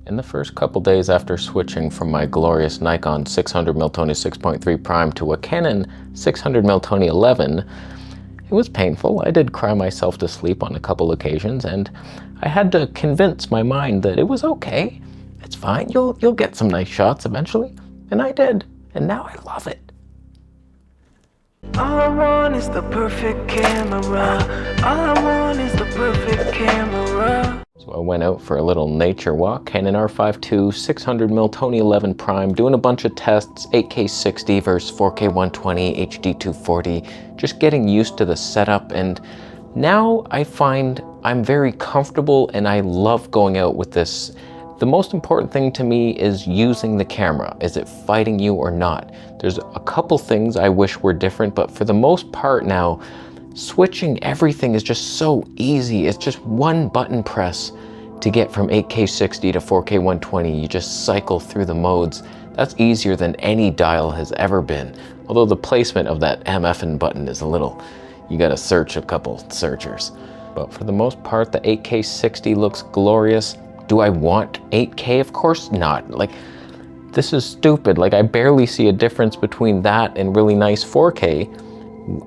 In the first couple days after switching from my glorious Nikon 600mm 6.3 prime to a Canon 600mm 11, it was painful. I did cry myself to sleep on a couple occasions, and I had to convince my mind that it was okay. It's fine, you'll get some nice shots eventually. And I did, and now I love it. All I want is the perfect camera. All I want is the perfect camera. So I went out for a little nature walk, Canon R5 II, 600mm 11 prime, doing a bunch of tests, 8K 60 versus 4K 120, HD 240, just getting used to the setup, and now I find I'm very comfortable and I love going out with this. The most important thing to me is using the camera. Is it fighting you or not? There's a couple things I wish were different, but for the most part now, switching everything is just so easy. It's just one button press to get from 8K 60 to 4K 120. You just cycle through the modes. That's easier than any dial has ever been. Although the placement of that MFN button is a little, you gotta search a couple searchers. But for the most part, the 8K 60 looks glorious. Do I want 8K? Of course not. Like, this is stupid. Like, I barely see a difference between that and really nice 4K.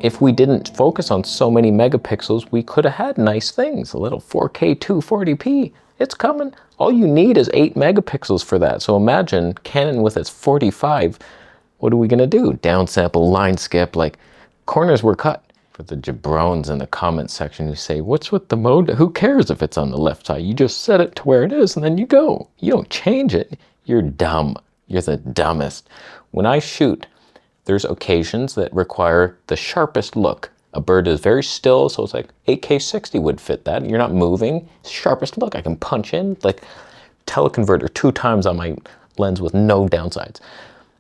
If we didn't focus on so many megapixels, we could have had nice things. A little 4K 240p, it's coming. All you need is 8 megapixels for that. So imagine Canon with its 45. What are we gonna do? Downsample, line skip, like corners were cut. For the jabrones in the comments section who say, what's with the mode? Who cares if it's on the left side? You just set it to where it is and then you go. You don't change it. You're dumb. You're the dumbest. When I shoot, there's occasions that require the sharpest look. A bird is very still, so it's like 8K 60 would fit that. You're not moving. Sharpest look, I can punch in, like teleconverter 2 times on my lens with no downsides.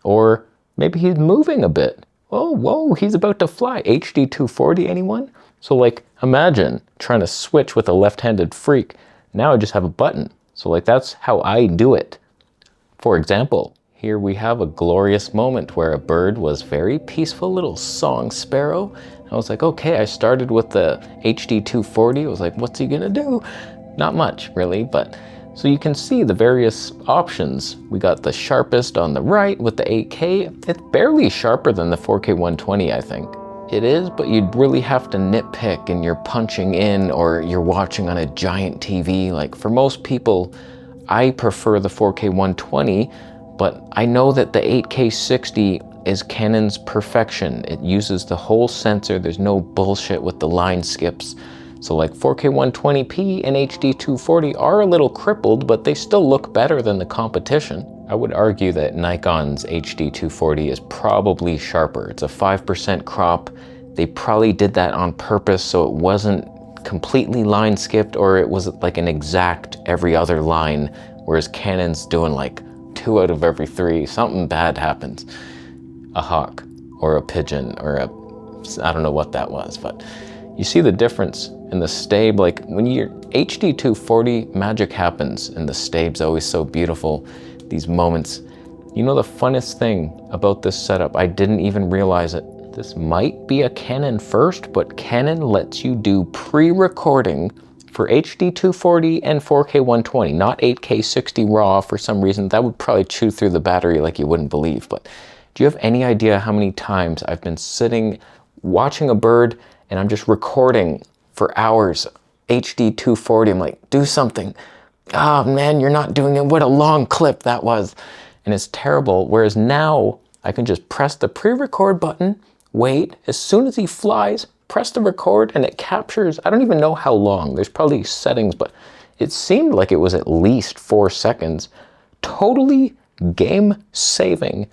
Or maybe he's moving a bit. Oh, whoa, he's about to fly. HD 240, anyone? So like, imagine trying to switch with a left-handed freak. Now I just have a button. So like, that's how I do it. For example, here we have a glorious moment where a bird was very peaceful, little song sparrow. I was like, okay, I started with the HD 240. I was like, what's he gonna do? Not much, really, but so you can see the various options. We got the sharpest on the right with the 8K. It's barely sharper than the 4K 120, I think. It is, but you'd really have to nitpick and you're punching in or you're watching on a giant TV. Like for most people, I prefer the 4K 120, but I know that the 8K 60 is Canon's perfection. It uses the whole sensor. There's no bullshit with the line skips. So like 4K 120p and HD 240 are a little crippled, but they still look better than the competition. I would argue that Nikon's HD 240 is probably sharper. It's a 5% crop. They probably did that on purpose so it wasn't completely line skipped or it was like an exact every other line, whereas Canon's doing like 2 out of every 3. Something bad happens. A hawk or a pigeon or I don't know what that was, but you see the difference in the stabe. Like when you're HD 240, magic happens and the stabe's always so beautiful. These moments. You know the funnest thing about this setup, I didn't even realize it. This might be a Canon first, but Canon lets you do pre-recording for HD 240 and 4K 120, not 8K 60 RAW for some reason. That would probably chew through the battery like you wouldn't believe. But do you have any idea how many times I've been sitting watching a bird and I'm just recording for hours, HD 240, I'm like, do something. Oh man, you're not doing it. What a long clip that was. And it's terrible. Whereas now I can just press the pre-record button, wait, as soon as he flies, press the record and it captures, I don't even know how long. There's probably settings, but it seemed like it was at least 4 seconds. Totally game-saving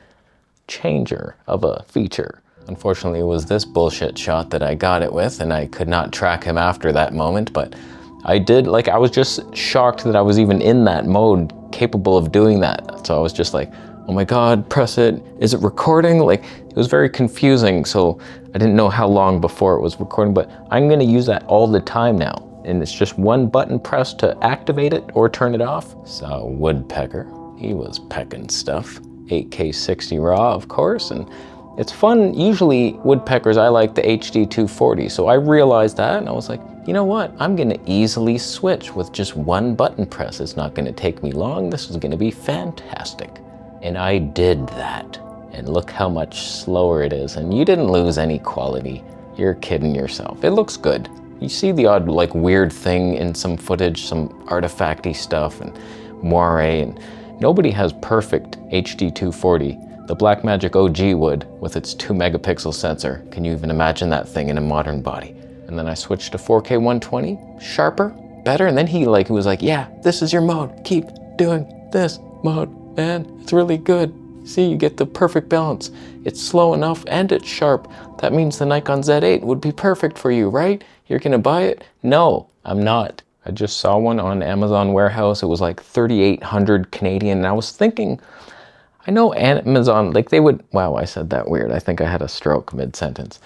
changer of a feature. Unfortunately, it was this bullshit shot that I got it with, and I could not track him after that moment, but I did, like, I was just shocked that I was even in that mode, capable of doing that. So I was just like, oh my God, press it. Is it recording? Like, it was very confusing, so I didn't know how long before it was recording, but I'm gonna use that all the time now. And it's just one button press to activate it or turn it off. So woodpecker, he was pecking stuff. 8K 60 RAW, of course, and it's fun. Usually woodpeckers, I like the HD 240, so I realized that and I was like, you know what? I'm gonna easily switch with just one button press. It's not gonna take me long. This is gonna be fantastic. And I did that. And look how much slower it is. And you didn't lose any quality. You're kidding yourself. It looks good. You see the odd like weird thing in some footage, some artifacty stuff and moire, and nobody has perfect HD 240. The Blackmagic OG would with its 2 megapixel sensor. Can you even imagine that thing in a modern body? And then I switched to 4K 120, sharper, better. And then he was like, yeah, this is your mode. Keep doing this mode, man. It's really good. See, you get the perfect balance. It's slow enough and it's sharp. That means the Nikon Z8 would be perfect for you, right? You're gonna buy it? No, I'm not. I just saw one on Amazon warehouse. It was like 3,800 Canadian. And I was thinking, I know Amazon, like they would, wow, I said that weird. I think I had a stroke mid-sentence.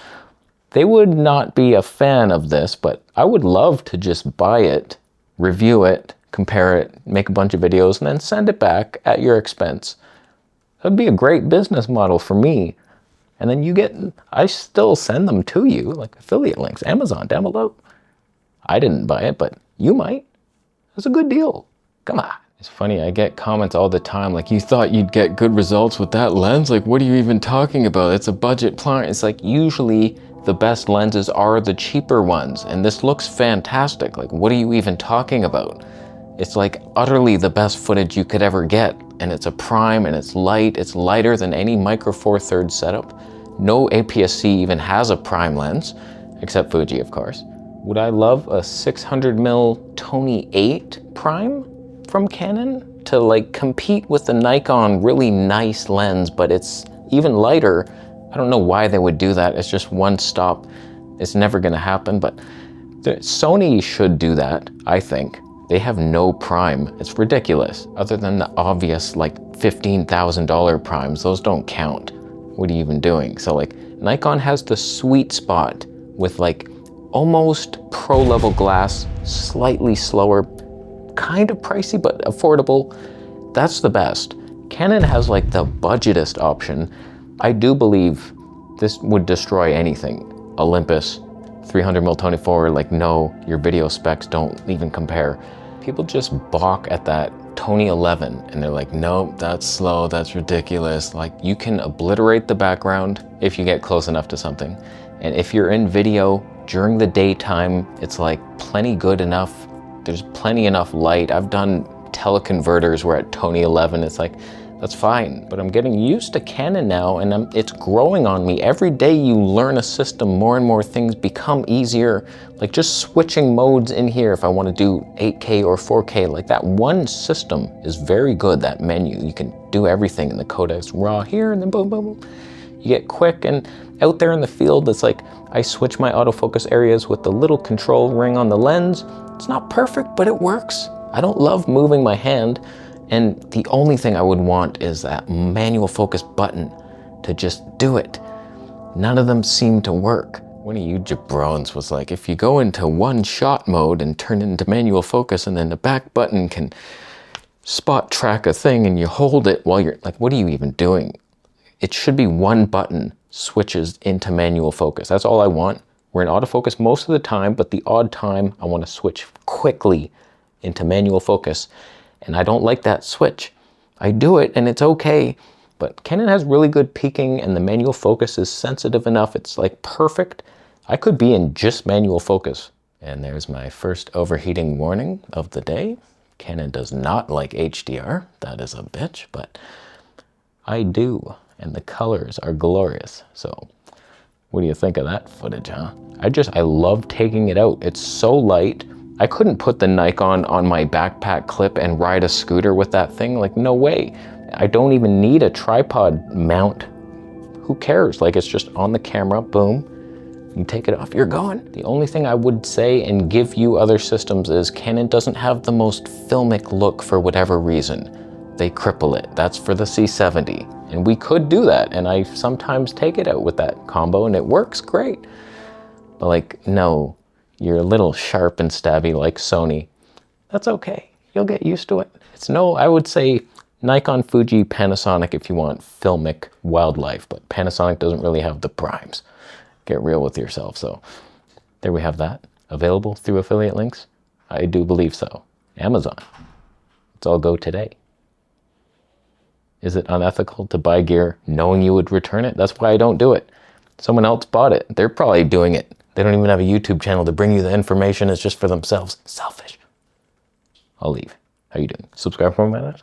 They would not be a fan of this, but I would love to just buy it, review it, compare it, make a bunch of videos, and then send it back at your expense. That'd be a great business model for me. And then I still send them to you, like affiliate links, Amazon down below. I didn't buy it, but you might. It's a good deal. Come on. It's funny, I get comments all the time like, you thought you'd get good results with that lens? Like, what are you even talking about? It's a budget plant. It's like, usually the best lenses are the cheaper ones, and this looks fantastic. Like, what are you even talking about? It's like utterly the best footage you could ever get, and it's a prime, and it's light. It's lighter than any Micro Four Thirds setup. No APS-C even has a prime lens, except Fuji, of course. Would I love a 600mm Tony 8 prime from Canon to like compete with the Nikon really nice lens, but it's even lighter? I don't know why they would do that. It's just one stop. It's never gonna happen, but Sony should do that, I think. They have no prime. It's ridiculous. Other than the obvious like $15,000 primes, those don't count. What are you even doing? So like Nikon has the sweet spot with like almost pro level glass, slightly slower, kind of pricey, but affordable. That's the best. Canon has like the budgetest option. I do believe this would destroy anything. Olympus, 300mm Tony 4, like no, your video specs don't even compare. People just balk at that Tony 11 and they're like, nope, that's slow, that's ridiculous. Like you can obliterate the background if you get close enough to something. And if you're in video during the daytime, it's like plenty good enough. There's plenty enough light. I've done teleconverters where at Tony 11, it's like, that's fine. But I'm getting used to Canon now and it's growing on me. Every day you learn a system, more and more things become easier. Like just switching modes in here if I want to do 8K or 4K, like that one system is very good, that menu. You can do everything in the codecs raw here and then boom, boom, boom. You get quick, and out there in the field, it's like I switch my autofocus areas with the little control ring on the lens. It's not perfect, but it works. I don't love moving my hand. And the only thing I would want is that manual focus button to just do it. None of them seem to work. One of you jabrones was like, if you go into one shot mode and turn it into manual focus and then the back button can spot track a thing and you hold it while you're like, what are you even doing? It should be one button switches into manual focus. That's all I want. We're in autofocus most of the time, but the odd time I want to switch quickly into manual focus. And I don't like that switch. I do it and it's okay, but Canon has really good peaking and the manual focus is sensitive enough. It's like perfect. I could be in just manual focus. And there's my first overheating warning of the day. Canon does not like HDR. That is a bitch, but I do. And the colors are glorious. So what do you think of that footage, huh? I love taking it out. It's so light. I couldn't put the Nikon on my backpack clip and ride a scooter with that thing. Like, no way. I don't even need a tripod mount. Who cares? Like, it's just on the camera, boom. You take it off, you're gone. The only thing I would say and give you other systems is Canon doesn't have the most filmic look for whatever reason. They cripple it. That's for the C70. And we could do that. And I sometimes take it out with that combo and it works great. But like, no. You're a little sharp and stabby like Sony. That's okay. You'll get used to it. It's I would say Nikon, Fuji, Panasonic if you want filmic wildlife, but Panasonic doesn't really have the primes. Get real with yourself. So there we have that. Available through affiliate links? I do believe so. Amazon. Let's all go today. Is it unethical to buy gear knowing you would return it? That's why I don't do it. Someone else bought it. They're probably doing it. They don't even have a YouTube channel to bring you the information. It's just for themselves. Selfish. I'll leave. How you doing? Subscribe for more, man.